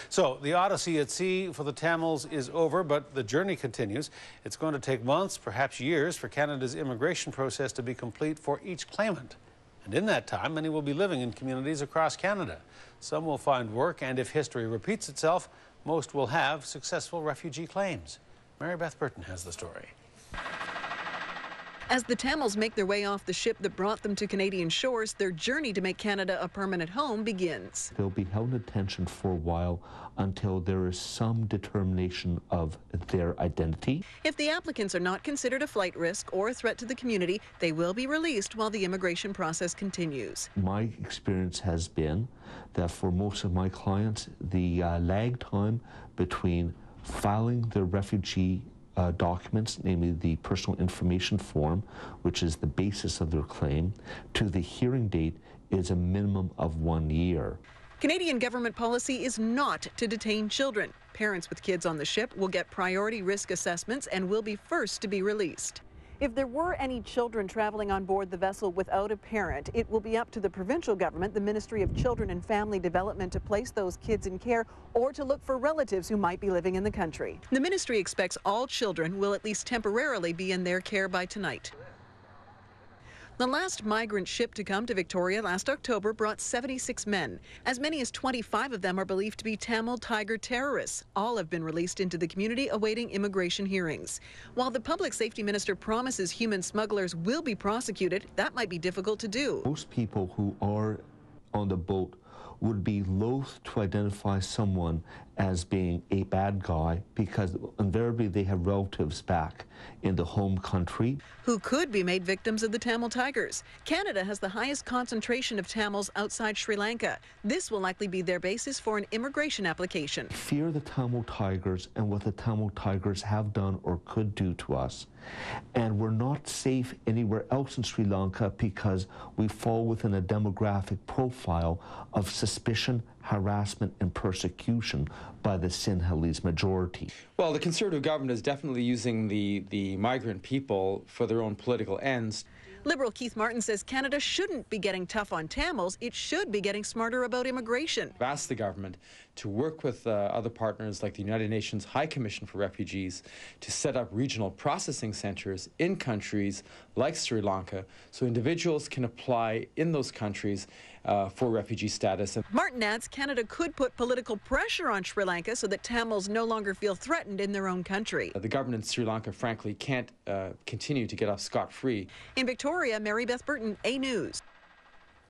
So the odyssey at sea for the Tamils is over, but the journey continues. It's going to take months, perhaps years, for Canada's immigration process to be complete for each claimant. And in that time, many will be living in communities across Canada. Some will find work, and if history repeats itself, most will have successful refugee claims. Mary Beth Burton has the story. As the Tamils make their way off the ship that brought them to Canadian shores, their journey to make Canada a permanent home begins. They'll be held in detention for a while until there is some determination of their identity. If the applicants are not considered a flight risk or a threat to the community, they will be released while the immigration process continues. My experience has been that for most of my clients, the lag time between filing their refugee documents, namely the personal information form, which is the basis of their claim, to the hearing date is a minimum of 1 year. Canadian government policy is not to detain children. Parents with kids on the ship will get priority risk assessments and will be first to be released. If there were any children traveling on board the vessel without a parent, it will be up to the provincial government, the Ministry of Children and Family Development, to place those kids in care or to look for relatives who might be living in the country. The ministry expects all children will at least temporarily be in their care by tonight. The last migrant ship to come to Victoria last October brought 76 men. As many as 25 of them are believed to be Tamil Tiger terrorists. All have been released into the community awaiting immigration hearings. While the public safety minister promises human smugglers will be prosecuted, that might be difficult to do. Most people who are on the boat would be loath to identify someone as being a bad guy because invariably they have relatives back in the home country who could be made victims of the Tamil Tigers. Canada has the highest concentration of Tamils outside Sri Lanka. This will likely be their basis for an immigration application. Fear the Tamil Tigers and what the Tamil Tigers have done or could do to us. And we're not safe anywhere else in Sri Lanka because we fall within a demographic profile of suspicion, harassment and persecution by the Sinhalese majority. Well, the Conservative government is definitely using the migrant people for their own political ends. Liberal Keith Martin says Canada shouldn't be getting tough on Tamils. It should be getting smarter about immigration. I've asked the government to work with other partners like the United Nations High Commission for Refugees to set up regional processing centers in countries like Sri Lanka so individuals can apply in those countries for refugee status. Martin adds Canada could put political pressure on Sri Lanka so that Tamils no longer feel threatened in their own country. The government in Sri Lanka, frankly, can't continue to get off scot-free. In Victoria, Mary Beth Burton, A News.